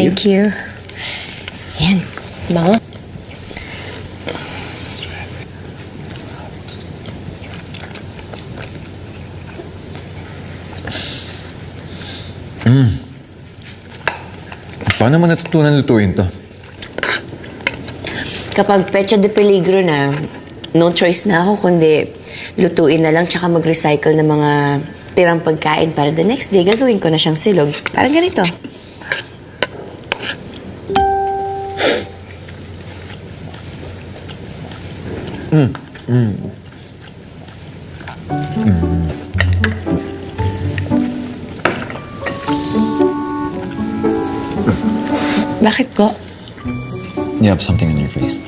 Thank you. Yan. Bango. Paano mo natutunan lutuin to? Kapag pecha de peligro na, no choice na ako kundi lutuin na lang tsaka mag-recycle ng mga tirang pagkain para the next day gagawin ko na siyang silog. Parang ganito. Bakit po? You have something on your face.